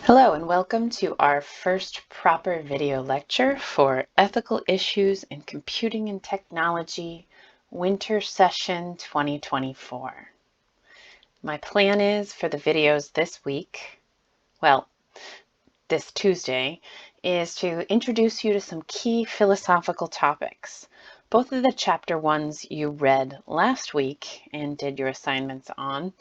Hello and welcome to our first proper video lecture for Ethical Issues in Computing and Technology Winter Session 2024. My plan is for the videos this week, this Tuesday, is to introduce you to some key philosophical topics. Both of the chapter ones you read last week and did your assignments on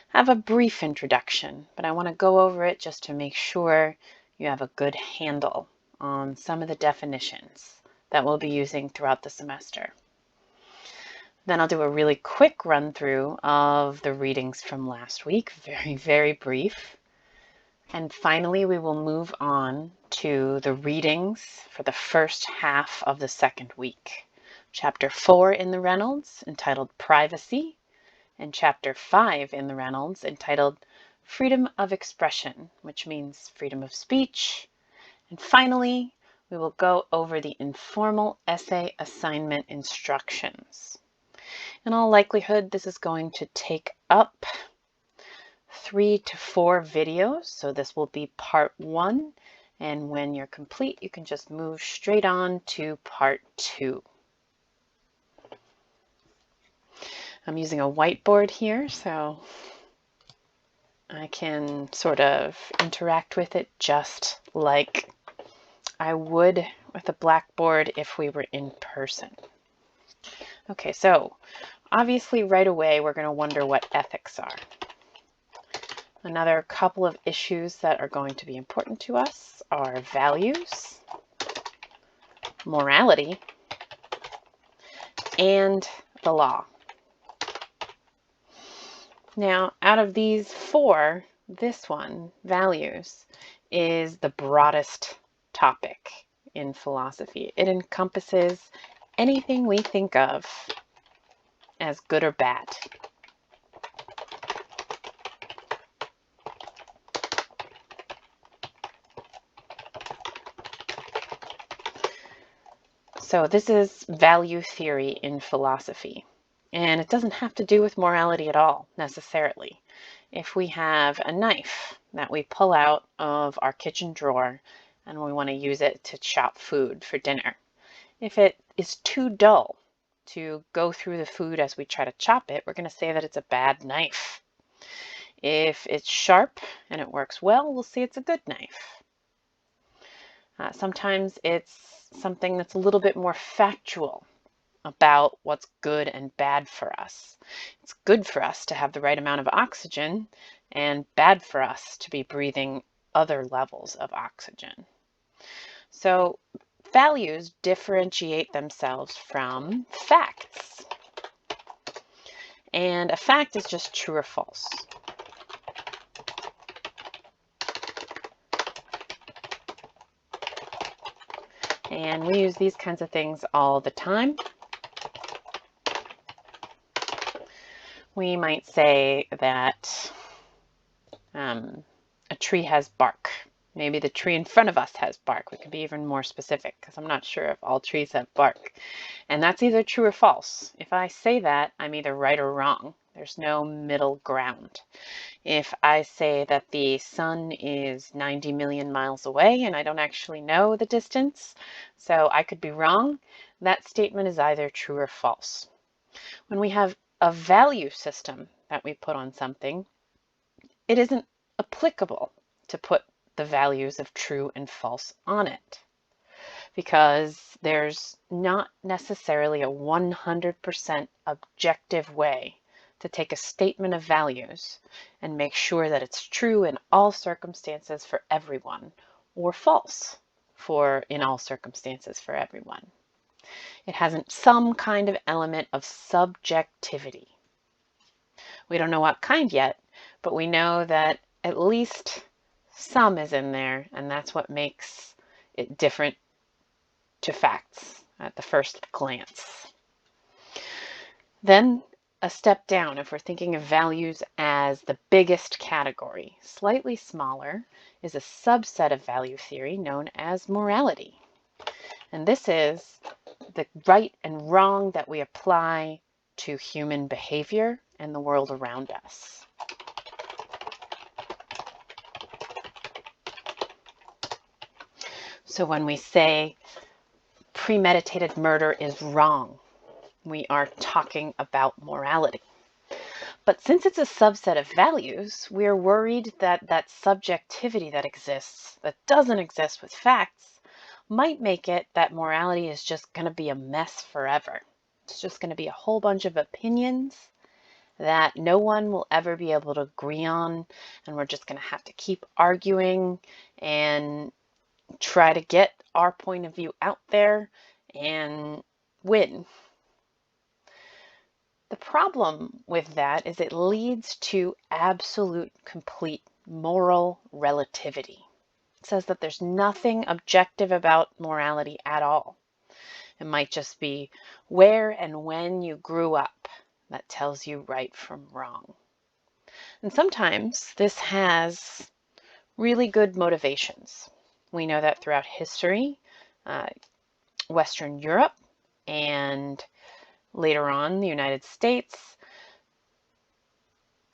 have a brief introduction, but I want to go over it just to make sure you have a good handle on some of the definitions that we'll be using throughout the semester. Then I'll do a really quick run through of the readings from last week, very brief. And finally, we will move on to the readings for the first half of the second week. Chapter 4 in the Reynolds, entitled Privacy, and Chapter 5 in the Reynolds, entitled Freedom of Expression, which means freedom of speech. And finally, we will go over the informal essay assignment instructions. In all likelihood, this is going to take up 3 to 4 videos, so this will be part 1, and when you're complete, you can just move straight on to part 2. I'm using a whiteboard here, so I can sort of interact with it just like I would with a blackboard if we were in person. Okay, so obviously right away we're going to wonder what ethics are. Another couple of issues that are going to be important to us are values, morality, and the law. Now, out of these 4, this one, values, is the broadest topic in philosophy. It encompasses anything we think of as good or bad. So this is value theory in philosophy. And it doesn't have to do with morality at all, necessarily. If we have a knife that we pull out of our kitchen drawer and we want to use it to chop food for dinner, if it is too dull to go through the food as we try to chop it, we're going to say that it's a bad knife. If it's sharp and it works well, we'll say it's a good knife. Sometimes it's something that's a little bit more factual about what's good and bad for us. It's good for us to have the right amount of oxygen and bad for us to be breathing other levels of oxygen. So values differentiate themselves from facts. And a fact is just true or false. And we use these kinds of things all the time. We might say that a tree has bark. Maybe the tree in front of us has bark. We could be even more specific because I'm not sure if all trees have bark. And that's either true or false. If I say that, I'm either right or wrong. There's no middle ground. If I say that the sun is 90 million miles away and I don't actually know the distance, so I could be wrong, that statement is either true or false. When we have a value system that we put on something, it isn't applicable to put the values of true and false on it, because there's not necessarily a 100% objective way to take a statement of values and make sure that it's true in all circumstances for everyone, or false in all circumstances for everyone. It has some kind of element of subjectivity. We don't know what kind yet, but we know that at least some is in there, and that's what makes it different to facts at the first glance. Then a step down, if we're thinking of values as the biggest category, slightly smaller is a subset of value theory known as morality. And this is the right and wrong that we apply to human behavior and the world around us. So when we say premeditated murder is wrong, we are talking about morality. But since it's a subset of values, we're worried that that subjectivity that exists, that doesn't exist with facts, might make it that morality is just going to be a mess forever. It's just going to be a whole bunch of opinions that no one will ever be able to agree on, and we're just going to have to keep arguing and try to get our point of view out there and win. The problem with that is it leads to absolute, complete moral relativity. It says that there's nothing objective about morality at all. It might just be where and when you grew up that tells you right from wrong. And sometimes this has really good motivations. We know that throughout history, Western Europe and later on the United States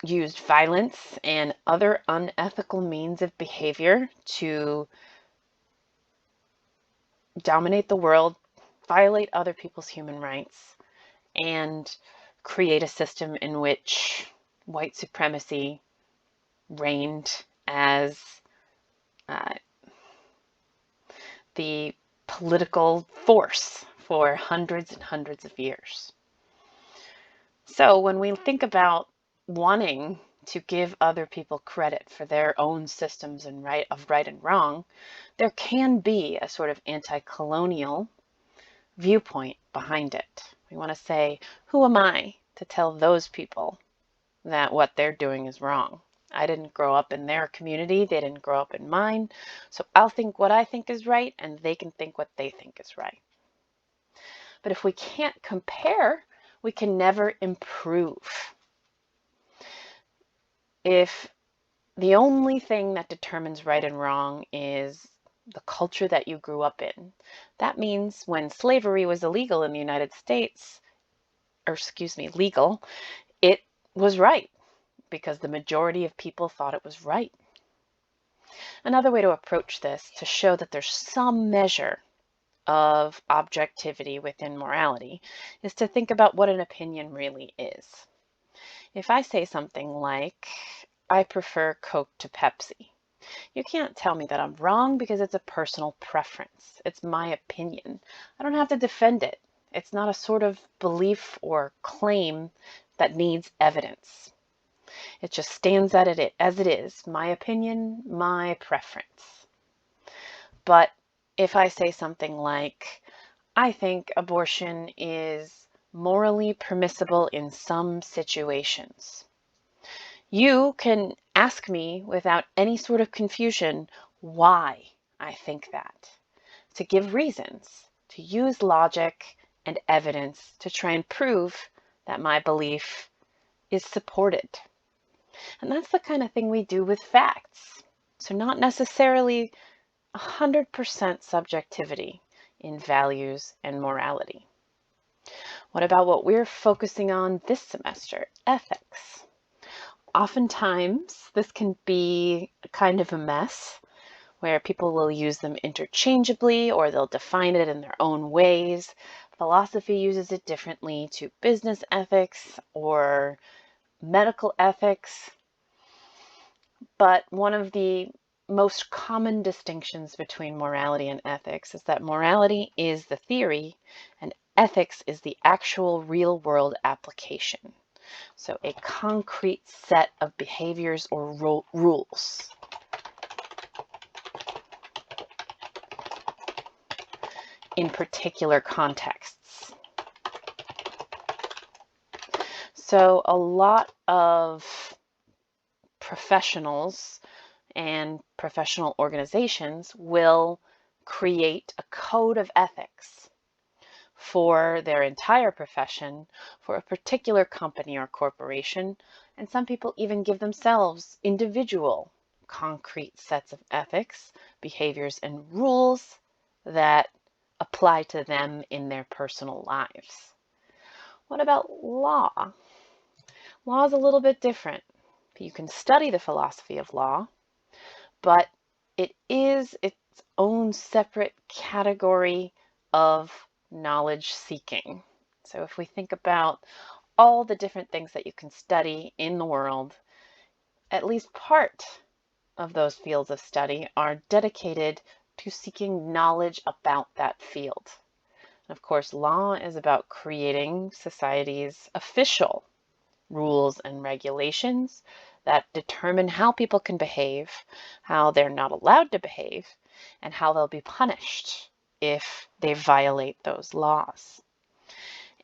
used violence and other unethical means of behavior to dominate the world, violate other people's human rights, and create a system in which white supremacy reigned as uh, the political force for hundreds and hundreds of years. So when we think about wanting to give other people credit for their own systems and right and wrong, there can be a sort of anti-colonial viewpoint behind it. We want to say, who am I to tell those people that what they're doing is wrong? I didn't grow up in their community. They didn't grow up in mine. So I'll think what I think is right, and they can think what they think is right. But if we can't compare, we can never improve. If the only thing that determines right and wrong is the culture that you grew up in, that means when slavery was illegal in the United States, legal, it was right because the majority of people thought it was right. Another way to approach this to show that there's some measure of objectivity within morality is to think about what an opinion really is. If I say something like, I prefer Coke to Pepsi, you can't tell me that I'm wrong because it's a personal preference. It's my opinion. I don't have to defend it. It's not a sort of belief or claim that needs evidence. It just stands at it as it is, my opinion, my preference. But if I say something like, I think abortion is morally permissible in some situations, you can ask me without any sort of confusion why I think that, to give reasons, to use logic and evidence to try and prove that my belief is supported. And that's the kind of thing we do with facts. So not necessarily 100% subjectivity in values and morality. What about what we're focusing on this semester? Ethics. Oftentimes, this can be kind of a mess where people will use them interchangeably or they'll define it in their own ways. Philosophy uses it differently to business ethics or medical ethics. But one of the most common distinctions between morality and ethics is that morality is the theory and ethics is the actual real world application. So a concrete set of behaviors or rules. In particular contexts. So a lot of professionals and professional organizations will create a code of ethics for their entire profession, for a particular company or corporation, and some people even give themselves individual concrete sets of ethics, behaviors, and rules that apply to them in their personal lives. What about law? Law is a little bit different. You can study the philosophy of law, but it own separate category of knowledge seeking. So if we think about all the different things that you can study in the world, at least part of those fields of study are dedicated to seeking knowledge about that field. And of course, law is about creating society's official rules and regulations that determine how people can behave, how they're not allowed to behave, and how they'll be punished if they violate those laws.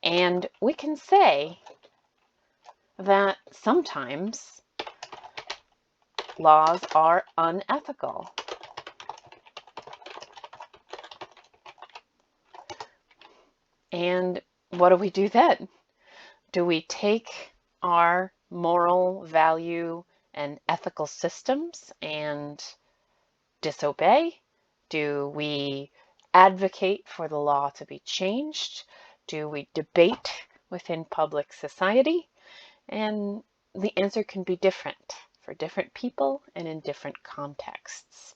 And we can say that sometimes laws are unethical. And what do we do then? Do we take our moral value and ethical systems and disobey? Do we advocate for the law to be changed? Do we debate within public society? And the answer can be different for different people and in different contexts.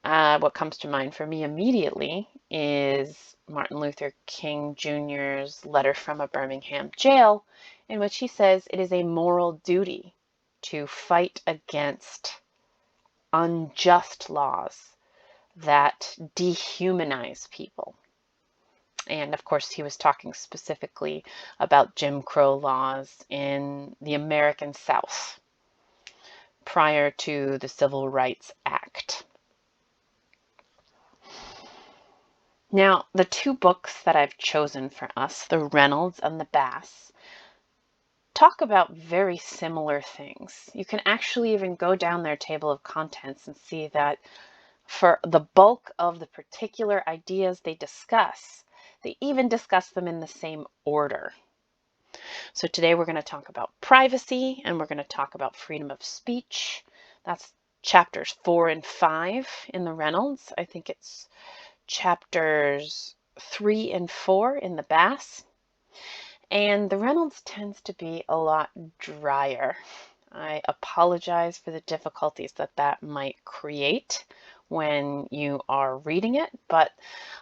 What comes to mind for me immediately is Martin Luther King Jr.'s letter from a Birmingham jail, in which he says it is a moral duty to fight against unjust laws that dehumanize people. And of course, he was talking specifically about Jim Crow laws in the American South prior to the Civil Rights Act. Now, the two books that I've chosen for us, the Reynolds and the Bass, talk about very similar things. You can actually even go down their table of contents and see that for the bulk of the particular ideas they discuss, they even discuss them in the same order. So today we're going to talk about privacy and we're going to talk about freedom of speech. That's chapters 4 and 5 in the Reynolds. I think it's chapters 3 and 4 in the Bass. And the Reynolds tends to be a lot drier. I apologize for the difficulties that might create when you are reading it, but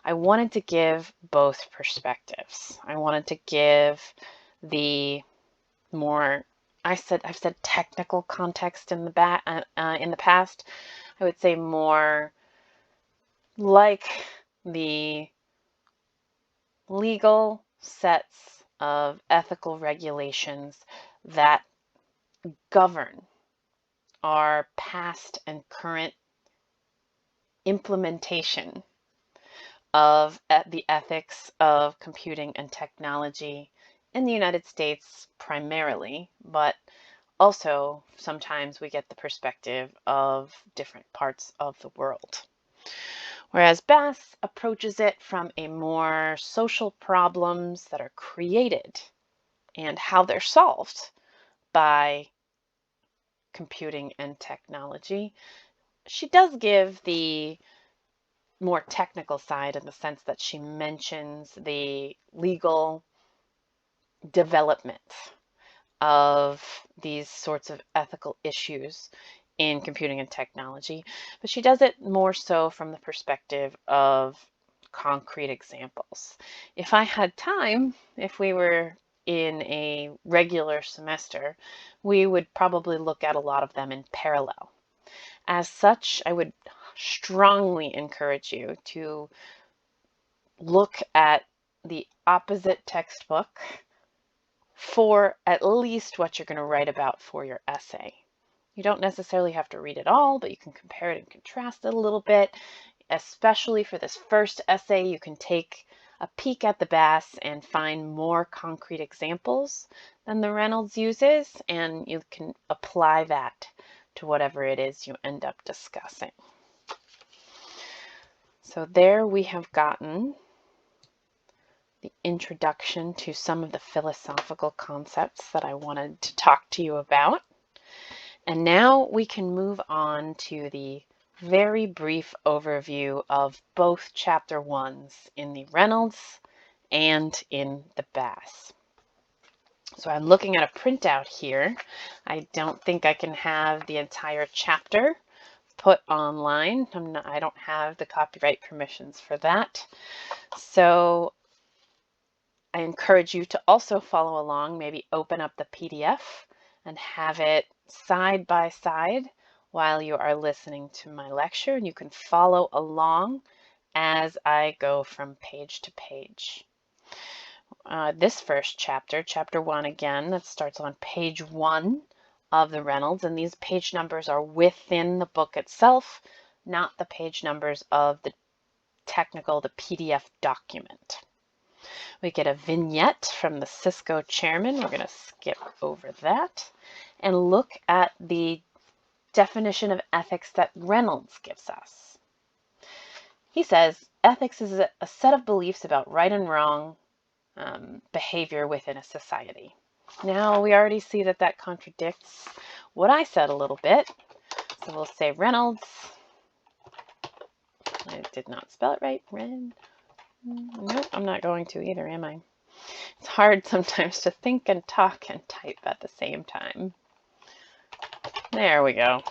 I wanted to give both perspectives. I wanted to give the more, I've said technical context in the past. I would say more like the legal sets of ethical regulations that govern our past and current implementation of the ethics of computing and technology in the United States primarily, but also sometimes we get the perspective of different parts of the world. Whereas Bass approaches it from a more social problems that are created and how they're solved by computing and technology. She does give the more technical side in the sense that she mentions the legal development of these sorts of ethical issues in computing and technology, but she does it more so from the perspective of concrete examples. If I had time, if we were in a regular semester, we would probably look at a lot of them in parallel. As such, I would strongly encourage you to look at the opposite textbook for at least what you're going to write about for your essay. You don't necessarily have to read it all, but you can compare it and contrast it a little bit. Especially for this first essay, you can take a peek at the Bass and find more concrete examples than the Reynolds uses, and you can apply that to whatever it is you end up discussing. So there we have gotten the introduction to some of the philosophical concepts that I wanted to talk to you about. And now we can move on to the very brief overview of both chapter 1s in the Reynolds and in the Bass. So I'm looking at a printout here. I don't think I can have the entire chapter, put online. I don't have the copyright permissions for that. So I encourage you to also follow along, maybe open up the PDF and have it side by side while you are listening to my lecture, and you can follow along as I go from page to page. This first chapter, chapter 1 again, that starts on page 1 of the Reynolds, and these page numbers are within the book itself, not the page numbers of the PDF document. We get a vignette from the Cisco chairman. We're going to skip over that and look at the definition of ethics that Reynolds gives us. He says, ethics is a set of beliefs about right and wrong behavior within a society. Now, we already see that that contradicts what I said a little bit. So we'll say Reynolds. I did not spell it right. Nope, I'm not going to either, am I? It's hard sometimes to think and talk and type at the same time. There we go.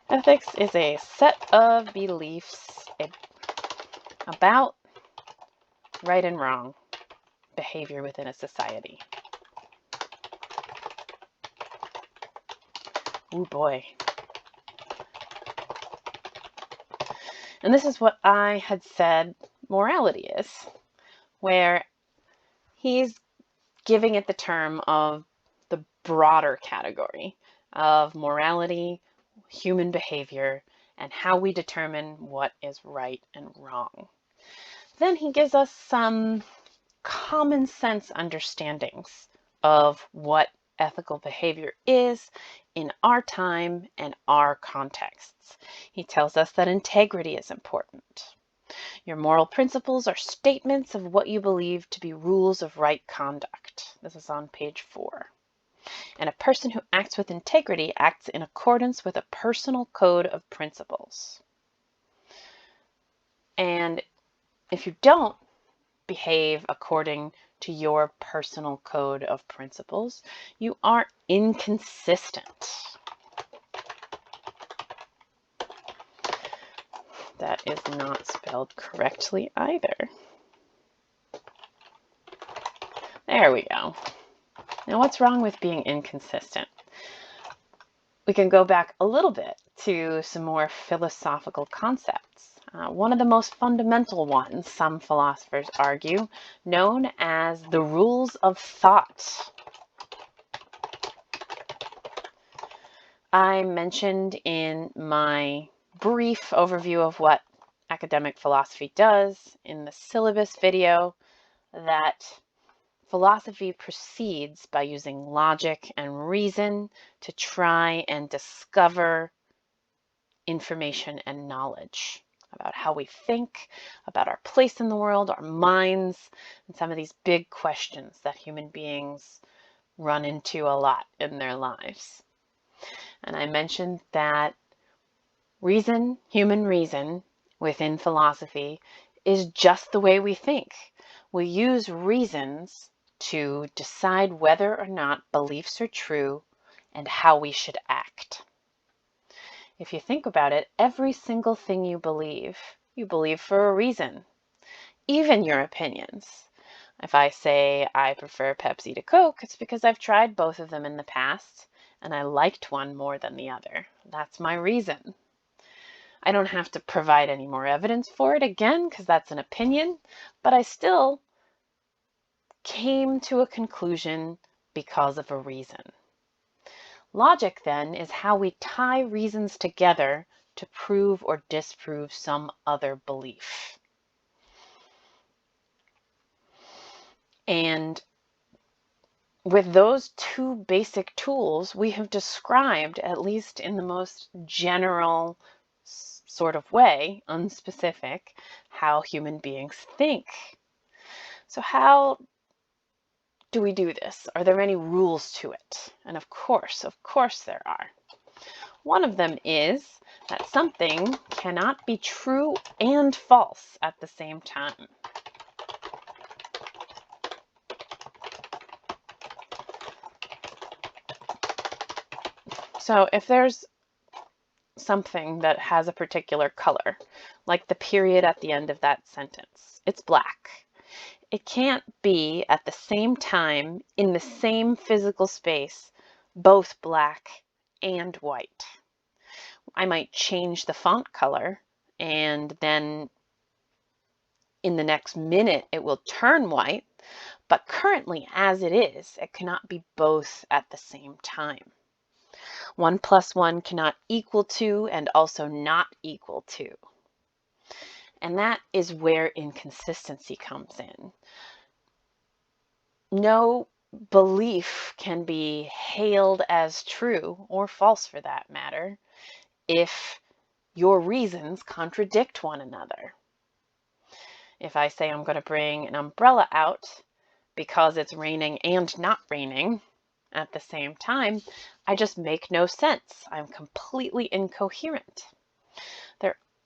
Ethics is a set of beliefs about right and wrong behavior within a society. Oh boy. And this is what I had said morality is, where he's giving it the term of the broader category of morality, human behavior, and how we determine what is right and wrong. Then he gives us some common sense understandings of what ethical behavior is in our time and our contexts. He tells us that integrity is important. Your moral principles are statements of what you believe to be rules of right conduct. This is on page 4. And a person who acts with integrity acts in accordance with a personal code of principles. And if you don't behave according to your personal code of principles, you are inconsistent. That is not spelled correctly either. There we go. Now, what's wrong with being inconsistent? We can go back a little bit to some more philosophical concepts. One of the most fundamental ones, some philosophers argue, known as the rules of thought. I mentioned in my brief overview of what academic philosophy does in the syllabus video that philosophy proceeds by using logic and reason to try and discover information and knowledge about how we think, about our place in the world, our minds, and some of these big questions that human beings run into a lot in their lives. And I mentioned that reason, human reason, within philosophy is just the way we think. We use reasons to decide whether or not beliefs are true and how we should act. If you think about it, every single thing you believe for a reason, even your opinions. If I say I prefer Pepsi to Coke, it's because I've tried both of them in the past and I liked one more than the other. That's my reason. I don't have to provide any more evidence for it again because that's an opinion, but I still came to a conclusion because of a reason. Logic, then, is how we tie reasons together to prove or disprove some other belief. And with those two basic tools, we have described, at least in the most general sort of way, unspecific, how human beings think. So how do we do this? Are there any rules to it? And of course there are. One of them is that something cannot be true and false at the same time. So if there's something that has a particular color, like the period at the end of that sentence. It's black. It can't be at the same time in the same physical space, both black and white. I might change the font color, and then in the next minute it will turn white, but currently as it is, it cannot be both at the same time. 1 plus 1 cannot equal 2 and also not equal 2. And that is where inconsistency comes in. No belief can be hailed as true, or false for that matter, if your reasons contradict one another. If I say I'm going to bring an umbrella out because it's raining and not raining at the same time, I just make no sense. I'm completely incoherent.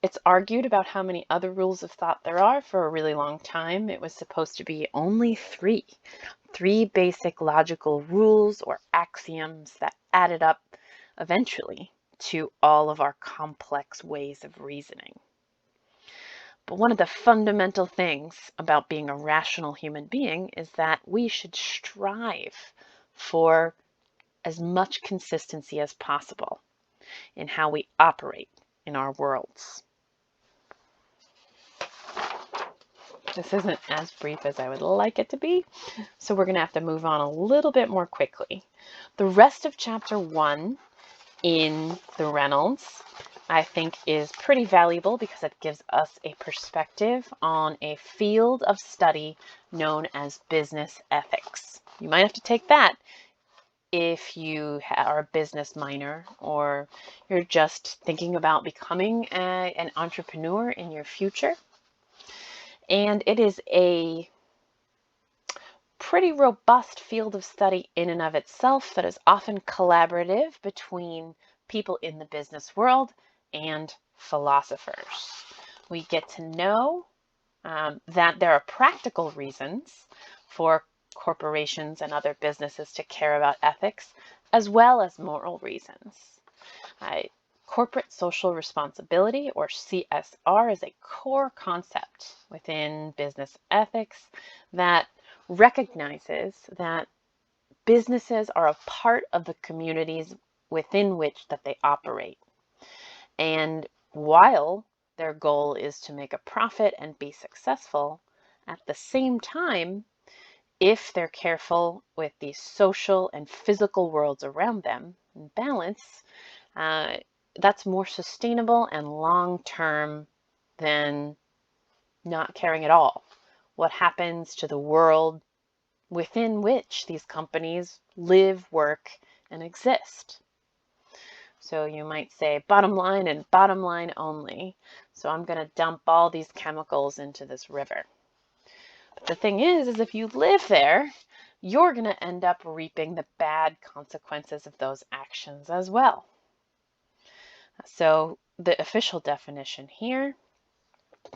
It's argued about how many other rules of thought there are for a really long time. It was supposed to be only three basic logical rules or axioms that added up eventually to all of our complex ways of reasoning. But one of the fundamental things about being a rational human being is that we should strive for as much consistency as possible in how we operate in our worlds. This isn't as brief as I would like it to be, so we're going to have to move on a little bit more quickly. The rest of chapter 1 in the Reynolds, I think, is pretty valuable because it gives us a perspective on a field of study known as business ethics. You might have to take that if you are a business minor or you're just thinking about becoming an entrepreneur in your future. And it is a pretty robust field of study in and of itself that is often collaborative between people in the business world and philosophers. We get to know that there are practical reasons for corporations and other businesses to care about ethics, as well as moral reasons. Corporate social responsibility, or CSR, is a core concept within business ethics that recognizes that businesses are a part of the communities within which that they operate. And while their goal is to make a profit and be successful, at the same time, if they're careful with the social and physical worlds around them in balance, that's more sustainable and long-term than not caring at all what happens to the world within which these companies live, work, and exist. So you might say bottom line and bottom line only. So I'm going to dump all these chemicals into this river. But the thing is if you live there, you're going to end up reaping the bad consequences of those actions as well. So the official definition here,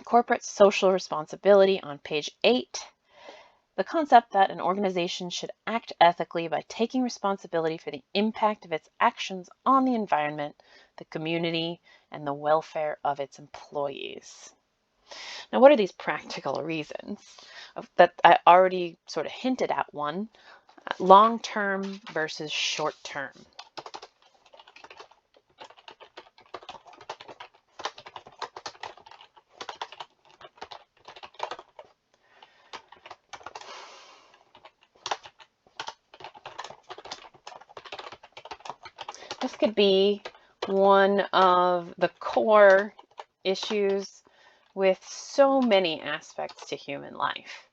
corporate social responsibility on page 8, the concept that an organization should act ethically by taking responsibility for the impact of its actions on the environment, the community, and the welfare of its employees. Now, what are these practical reasons? That I already sort of hinted at one, long-term versus short-term. This could be one of the core issues with so many aspects to human life.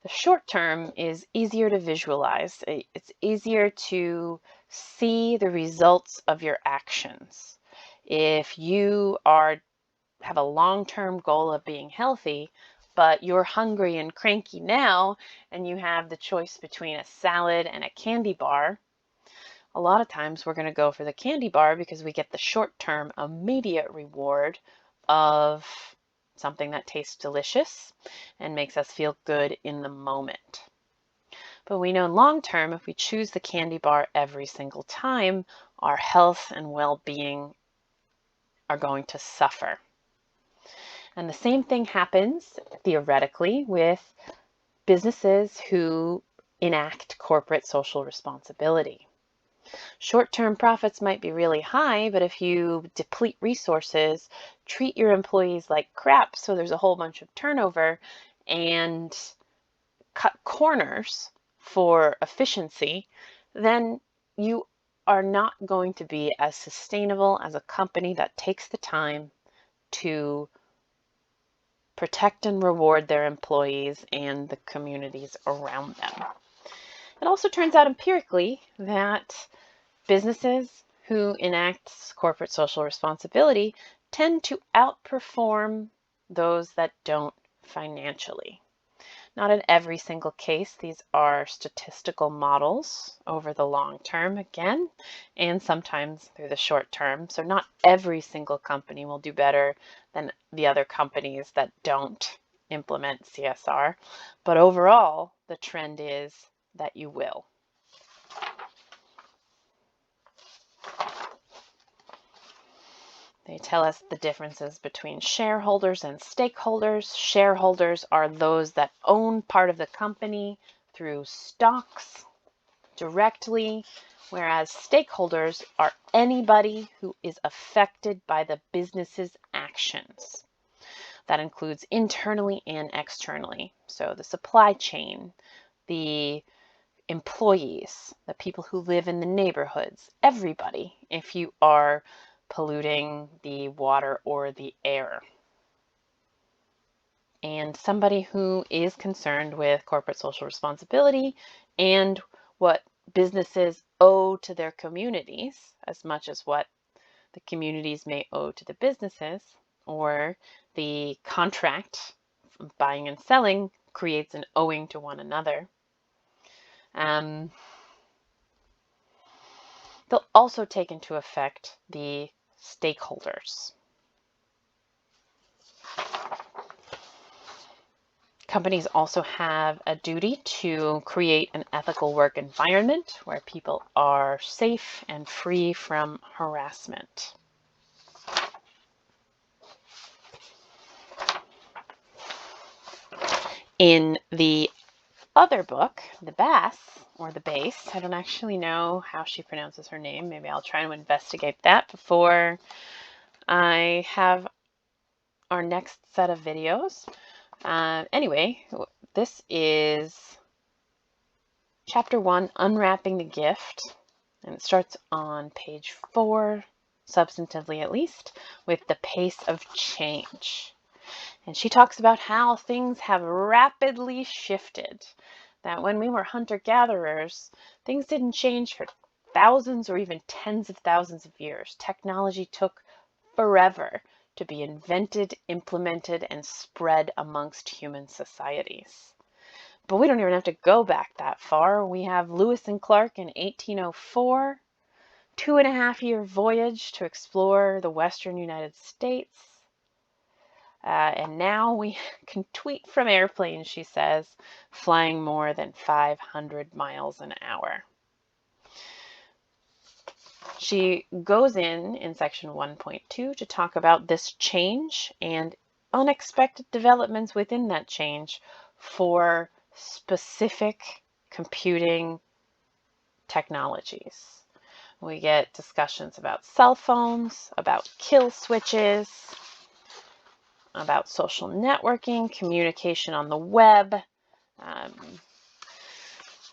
The short term is easier to visualize. It's easier to see the results of your actions. If you have a long-term goal of being healthy, but you're hungry and cranky now, and you have the choice between a salad and a candy bar, a lot of times we're going to go for the candy bar because we get the short-term immediate reward of something that tastes delicious and makes us feel good in the moment. But we know long-term, if we choose the candy bar every single time, our health and well-being are going to suffer. And the same thing happens, theoretically, with businesses who enact corporate social responsibility. Short-term profits might be really high, but if you deplete resources, treat your employees like crap, so there's a whole bunch of turnover, and cut corners for efficiency, then you are not going to be as sustainable as a company that takes the time to protect and reward their employees and the communities around them. It also turns out empirically that businesses who enact corporate social responsibility tend to outperform those that don't financially. Not in every single case. These are statistical models over the long term again, and sometimes through the short term. So not every single company will do better than the other companies that don't implement CSR. But overall, the trend is that you will. They tell us the differences between shareholders and stakeholders. Shareholders are those that own part of the company through stocks directly, whereas stakeholders are anybody who is affected by the business's actions. That includes internally and externally. So the supply chain, the employees, the people who live in the neighborhoods, everybody, if you are polluting the water or the air. And somebody who is concerned with corporate social responsibility and what businesses owe to their communities as much as what the communities may owe to the businesses, or the contract buying and selling creates an owing to one another. They'll also take into effect the stakeholders. Companies also have a duty to create an ethical work environment where people are safe and free from harassment. In the other book, The Bass, or The Base, I don't actually know how she pronounces her name. Maybe I'll try to investigate that before I have our next set of videos. Anyway, this is Chapter 1, Unwrapping the Gift, and it starts on page 4, substantively at least, with the pace of change. And she talks about how things have rapidly shifted, that when we were hunter-gatherers, things didn't change for thousands or even tens of thousands of years. Technology took forever to be invented, implemented, and spread amongst human societies. But we don't even have to go back that far. We have Lewis and Clark in 1804, 2.5-year voyage to explore the western United States. And now we can tweet from airplanes, she says, flying more than 500 miles an hour. She goes in section 1.2 to talk about this change and unexpected developments within that change for specific computing technologies. We get discussions about cell phones, about kill switches, about social networking, communication on the web,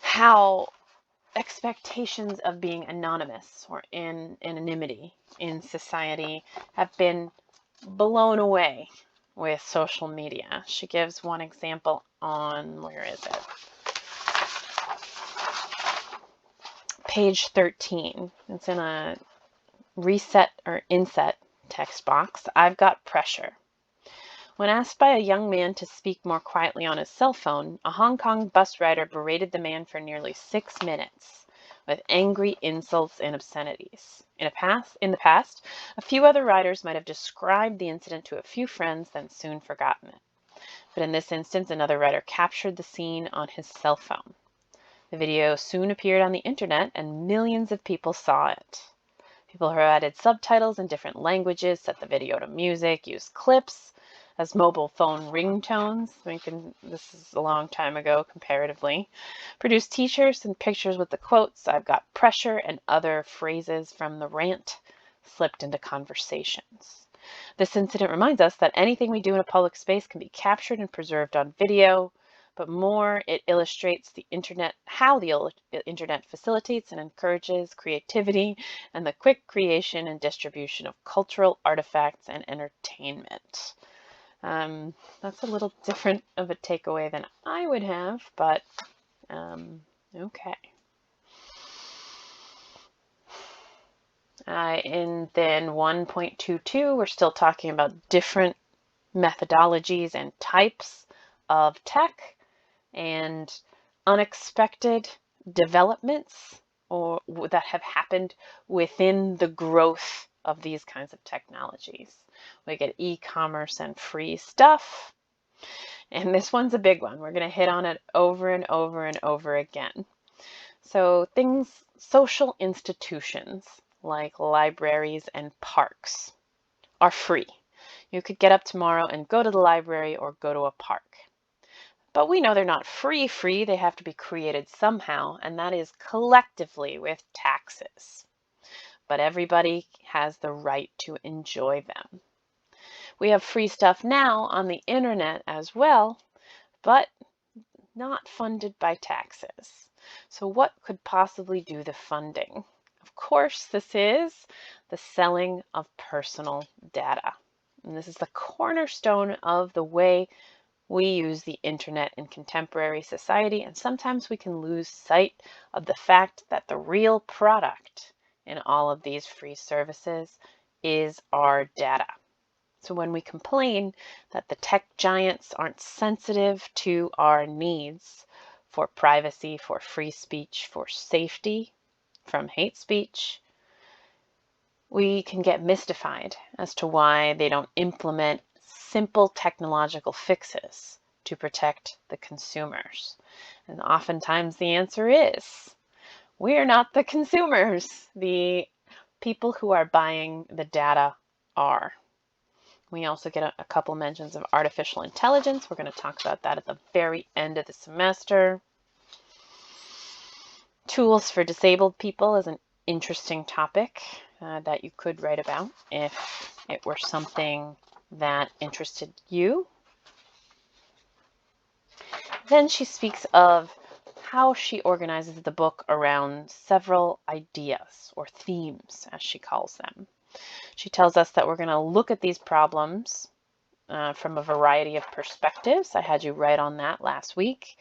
how expectations of being anonymous or in anonymity in society have been blown away with social media. She gives one example on, where is it? Page 13. It's in a reset or inset text box. I've got pressure. When asked by a young man to speak more quietly on his cell phone, a Hong Kong bus rider berated the man for nearly 6 minutes with angry insults and obscenities. In the past, a few other riders might have described the incident to a few friends, then soon forgotten it. But in this instance, another rider captured the scene on his cell phone. The video soon appeared on the internet and millions of people saw it. People who added subtitles in different languages, set the video to music, use clips as mobile phone ringtones. This is a long time ago comparatively. Produce t-shirts and pictures with the quotes, "I've got pressure," and other phrases from the rant slipped into conversations. This incident reminds us that anything we do in a public space can be captured and preserved on video, but more, it illustrates how the internet facilitates and encourages creativity and the quick creation and distribution of cultural artifacts and entertainment. That's a little different of a takeaway than I would have, but okay. And then 1.22, we're still talking about different methodologies and types of tech and unexpected developments or that have happened within the growth of these kinds of technologies. We get e-commerce and free stuff. And this one's a big one. We're going to hit on it over and over and over again. So social institutions like libraries and parks are free. You could get up tomorrow and go to the library or go to a park. But we know they're not free. They have to be created somehow, and that is collectively with taxes. But everybody has the right to enjoy them. We have free stuff now on the internet as well, but not funded by taxes. So what could possibly do the funding? Of course, this is the selling of personal data. And this is the cornerstone of the way we use the internet in contemporary society, and sometimes we can lose sight of the fact that the real product in all of these free services is our data. So when we complain that the tech giants aren't sensitive to our needs for privacy, for free speech, for safety from hate speech, we can get mystified as to why they don't implement simple technological fixes to protect the consumers. And oftentimes the answer is, we're not the consumers. The people who are buying the data are. We also get a couple mentions of artificial intelligence. We're going to talk about that at the very end of the semester. Tools for disabled people is an interesting topic that you could write about if it were something that interested you. Then she speaks of how she organizes the book around several ideas or themes, as she calls them. She tells us that we're going to look at these problems from a variety of perspectives. I had you write on that last week.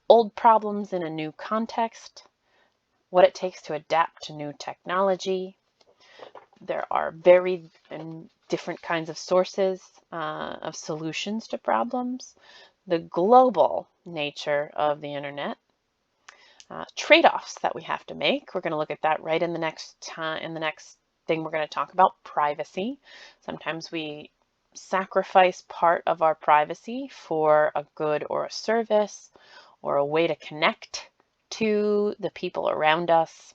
Old problems in a new context, what it takes to adapt to new technology. There are varied and different kinds of sources of solutions to problems. The global nature of the internet. Trade-offs that we have to make. We're going to look at that right in the next thing we're going to talk about, privacy. Sometimes we sacrifice part of our privacy for a good or a service or a way to connect to the people around us.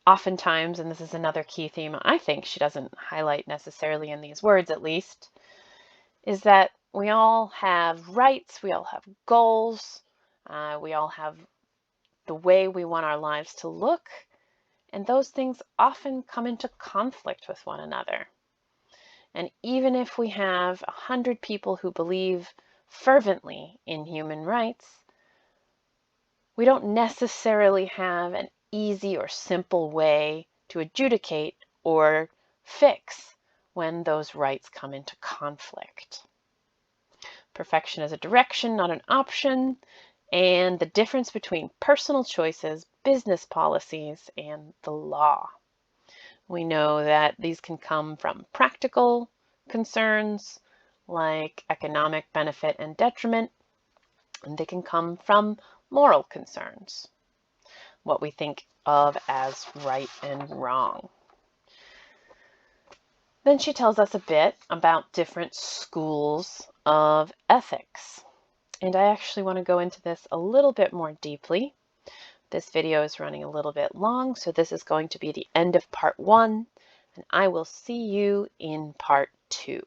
Oftentimes, and this is another key theme I think she doesn't highlight necessarily in these words at least, is that we all have rights, we all have goals, we all have the way we want our lives to look, and those things often come into conflict with one another. And even if we have 100 people who believe fervently in human rights, we don't necessarily have an easy or simple way to adjudicate or fix when those rights come into conflict. Perfection is a direction, not an option, and the difference between personal choices, business policies, and the law. We know that these can come from practical concerns like economic benefit and detriment, and they can come from moral concerns, what we think of as right and wrong. Then she tells us a bit about different schools of ethics. And I actually want to go into this a little bit more deeply, This video is running a little bit long, so this is going to be the end of part 1, and I will see you in part 2.